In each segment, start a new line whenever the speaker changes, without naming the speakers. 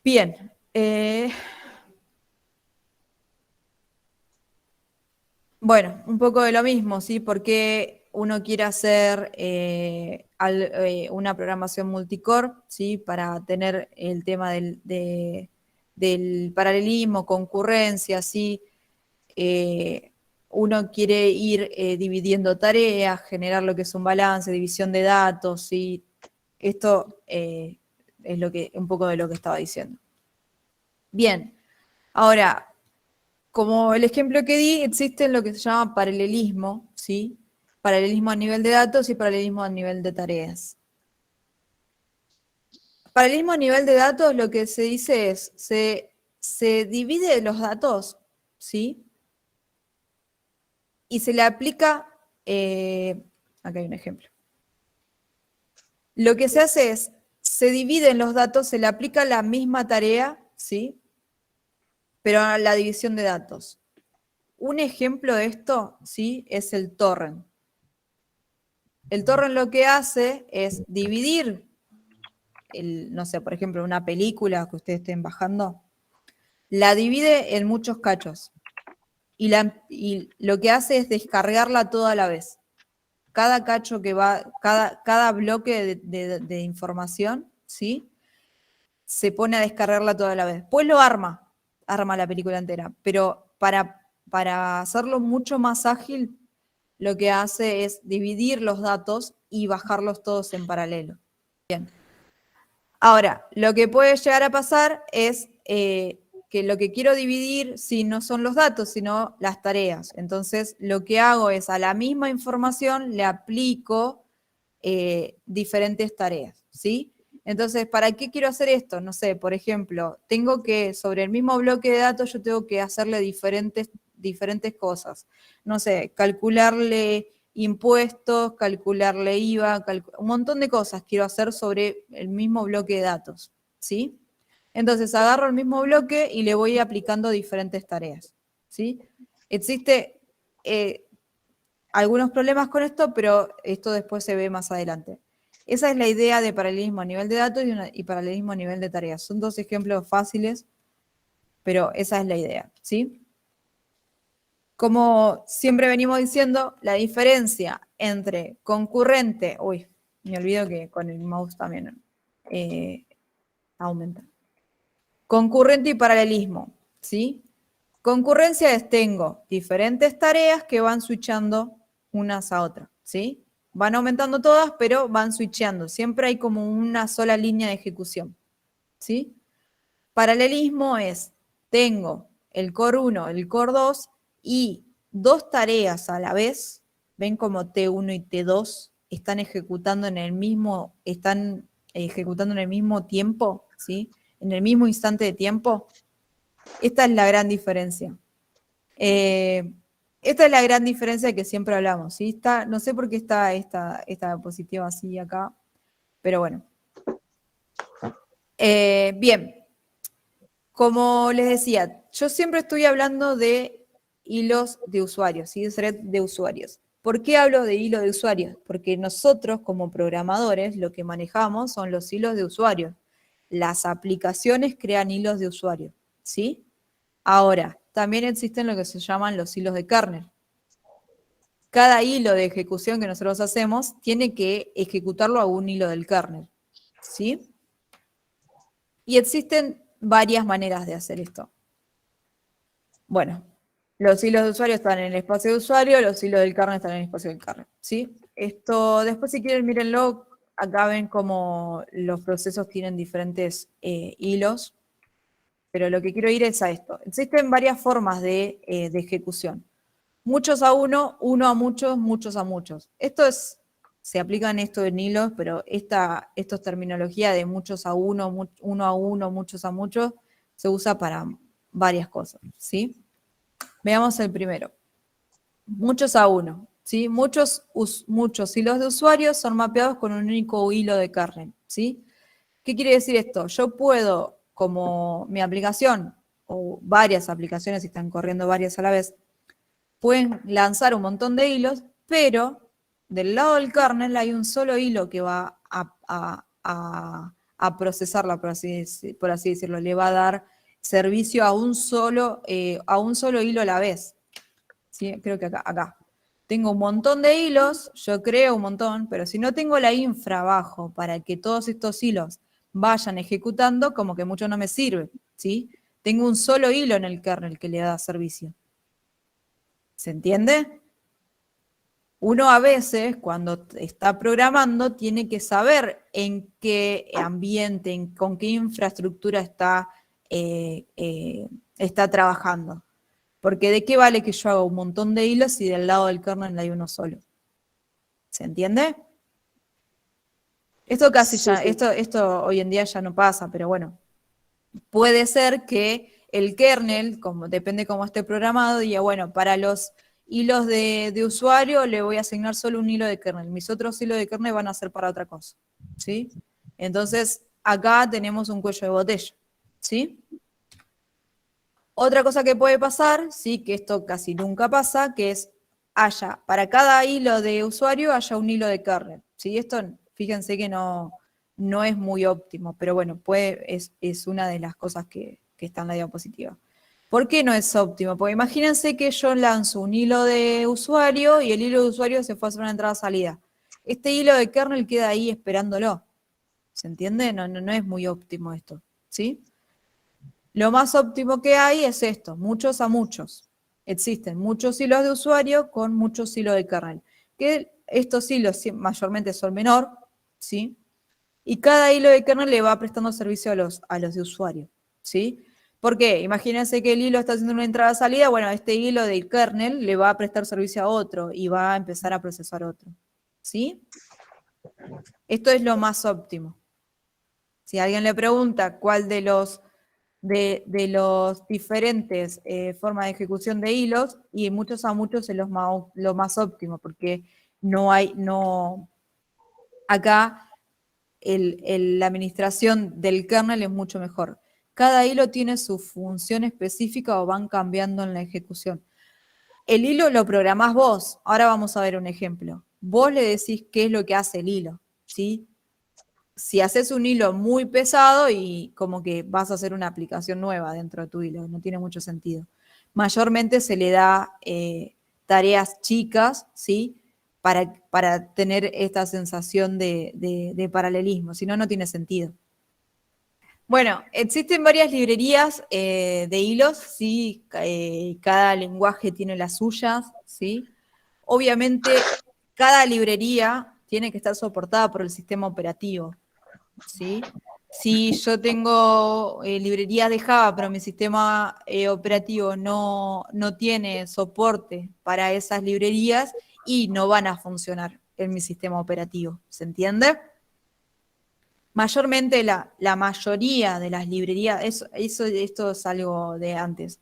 Bien. Bueno, un poco de lo mismo, ¿sí? Porque uno quiere hacer una programación multicore, ¿sí? Para tener el tema del paralelismo, concurrencia, ¿sí? Eh, Uno quiere ir dividiendo tareas, generar lo que es un balance, división de datos, ¿sí? Esto es un poco de lo que estaba diciendo. Bien, ahora, como el ejemplo que di, existe lo que se llama paralelismo, ¿sí? Paralelismo a nivel de datos y paralelismo a nivel de tareas. Paralelismo a nivel de datos, lo que se dice es, se divide los datos, ¿sí? Y se le aplica, acá hay un ejemplo. Lo que se hace es, se dividen los datos, se le aplica la misma tarea, ¿sí? Pero a la división de datos. Un ejemplo de esto, ¿sí? Es el torrent. El torrent lo que hace es dividir, no sé, por ejemplo, una película que ustedes estén bajando, la divide en muchos cachos. Y lo que hace es descargarla toda a la vez. Cada cacho que va, cada bloque de información, ¿sí? Se pone a descargarla toda a la vez. Pues lo arma la película entera. Pero para hacerlo mucho más ágil, lo que hace es dividir los datos y bajarlos todos en paralelo. Bien. Ahora, lo que puede llegar a pasar es que lo que quiero dividir si no son los datos, sino las tareas. Entonces, lo que hago es a la misma información le aplico diferentes tareas, ¿sí? Entonces, ¿para qué quiero hacer esto? No sé, por ejemplo, tengo que, sobre el mismo bloque de datos, yo tengo que hacerle diferentes cosas. No sé, calcularle impuestos, calcularle IVA, un montón de cosas quiero hacer sobre el mismo bloque de datos, ¿sí? Entonces agarro el mismo bloque y le voy aplicando diferentes tareas, ¿sí? Existe algunos problemas con esto, pero esto después se ve más adelante. Esa es la idea de paralelismo a nivel de datos y paralelismo a nivel de tareas. Son dos ejemplos fáciles, pero esa es la idea, ¿sí? Como siempre venimos diciendo, la diferencia entre concurrente, uy, me olvido que con el mouse también aumenta. Concurrente y paralelismo, ¿sí? Concurrencia es tengo diferentes tareas que van switchando unas a otras, ¿sí? Van aumentando todas, pero van switchando. Siempre hay como una sola línea de ejecución, ¿sí? Paralelismo es, tengo el core 1, el core 2 y dos tareas a la vez, ven como T1 y T2 están ejecutando en el mismo tiempo, ¿sí? En el mismo instante de tiempo. Esta es la gran diferencia. Esta es la gran diferencia que siempre hablamos, ¿sí? No sé por qué está esta diapositiva así acá, pero bueno. Bien, como les decía, yo siempre estoy hablando de hilos de usuarios, ¿sí? Thread de usuarios. ¿Por qué hablo de hilo de usuarios? Porque nosotros como programadores lo que manejamos son los hilos de usuarios. Las aplicaciones crean hilos de usuario, ¿sí? Ahora, también existen lo que se llaman los hilos de kernel. Cada hilo de ejecución que nosotros hacemos tiene que ejecutarlo a un hilo del kernel, ¿sí? Y existen varias maneras de hacer esto. Bueno, los hilos de usuario están en el espacio de usuario, los hilos del kernel están en el espacio del kernel, ¿sí? Esto, después si quieren mírenlo, acá ven como los procesos tienen diferentes hilos, pero lo que quiero ir es a esto. Existen varias formas de ejecución. Muchos a uno, uno a muchos, muchos a muchos. Se aplican esto en hilos, pero esto es terminología de muchos a uno, uno a uno, muchos a muchos, se usa para varias cosas, ¿sí? Veamos el primero. Muchos a uno, ¿sí? Muchos hilos de usuarios son mapeados con un único hilo de kernel, ¿sí? ¿Qué quiere decir esto? Yo puedo, como mi aplicación, o varias aplicaciones, si están corriendo varias a la vez, pueden lanzar un montón de hilos, pero del lado del kernel hay un solo hilo que va a procesarla, por así decirlo. Le va a dar servicio a un solo hilo a la vez. ¿Sí? Creo que acá. Tengo un montón de hilos, yo creo un montón, pero si no tengo la infra abajo para que todos estos hilos vayan ejecutando, como que mucho no me sirve, ¿sí? Tengo un solo hilo en el kernel que le da servicio. ¿Se entiende? Uno a veces, cuando está programando, tiene que saber en qué ambiente, con qué infraestructura está trabajando. Porque ¿de qué vale que yo haga un montón de hilos si del lado del kernel hay uno solo? ¿Se entiende? Esto casi
Sí,
ya,
sí.
esto hoy en día ya no pasa, pero bueno, puede ser que el kernel, como depende cómo esté programado, diga, bueno, para los hilos de usuario le voy a asignar solo un hilo de kernel, mis otros hilos de kernel van a ser para otra cosa, ¿sí? Entonces, acá tenemos un cuello de botella, ¿sí? Otra cosa que puede pasar, sí, que esto casi nunca pasa, que es para cada hilo de usuario haya un hilo de kernel, ¿sí? Esto, fíjense que no es muy óptimo, pero bueno, es una de las cosas que está en la diapositiva. ¿Por qué no es óptimo? Porque imagínense que yo lanzo un hilo de usuario y el hilo de usuario se fue a hacer una entrada-salida. Este hilo de kernel queda ahí esperándolo. ¿Se entiende? No es muy óptimo esto, ¿sí? Lo más óptimo que hay es esto, muchos a muchos. Existen muchos hilos de usuario con muchos hilos de kernel. Que estos hilos mayormente son menor, ¿sí? Y cada hilo de kernel le va prestando servicio a los de usuario, ¿sí? ¿Por qué? Imagínense que el hilo está haciendo una entrada-salida, bueno, este hilo del kernel le va a prestar servicio a otro y va a empezar a procesar otro, ¿sí? Esto es lo más óptimo. Si alguien le pregunta cuál de los diferentes formas de ejecución de hilos, y muchos a muchos es lo más óptimo, porque acá la administración del kernel es mucho mejor. Cada hilo tiene su función específica o van cambiando en la ejecución. El hilo lo programás vos. Ahora vamos a ver un ejemplo. Vos le decís qué es lo que hace el hilo, ¿sí? Si haces un hilo muy pesado y como que vas a hacer una aplicación nueva dentro de tu hilo, no tiene mucho sentido. Mayormente se le da tareas chicas, ¿sí? Para tener esta sensación de paralelismo, si no, no tiene sentido. Bueno, existen varias librerías de hilos, ¿sí? Cada lenguaje tiene las suyas, ¿sí? Obviamente, cada librería tiene que estar soportada por el sistema operativo, ¿sí? Si yo tengo librerías de Java, pero mi sistema operativo no tiene soporte para esas librerías y no van a funcionar en mi sistema operativo, ¿se entiende? Mayormente la mayoría de las librerías, esto es algo de antes.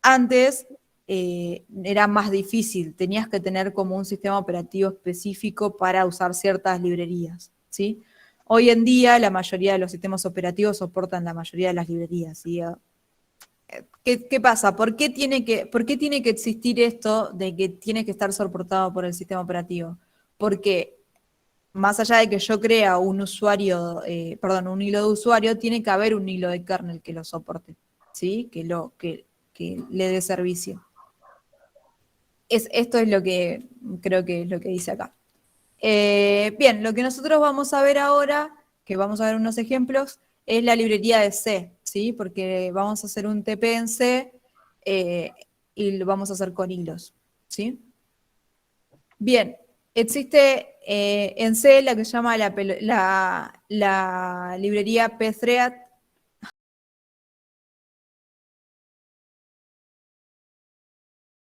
Antes era más difícil, tenías que tener como un sistema operativo específico para usar ciertas librerías, ¿sí? Hoy en día la mayoría de los sistemas operativos soportan la mayoría de las librerías, ¿sí? ¿Qué pasa? ¿Por qué tiene que existir esto de que tiene que estar soportado por el sistema operativo? Porque más allá de que yo crea un un hilo de usuario, tiene que haber un hilo de kernel que lo soporte, ¿sí? Que le dé servicio. Esto es lo que creo que es lo que dice acá. Bien, lo que nosotros vamos a ver ahora, que vamos a ver unos ejemplos, es la librería de C, ¿sí? Porque vamos a hacer un TP en C y lo vamos a hacer con hilos, ¿sí? Bien, existe en C la que se llama la librería pthread,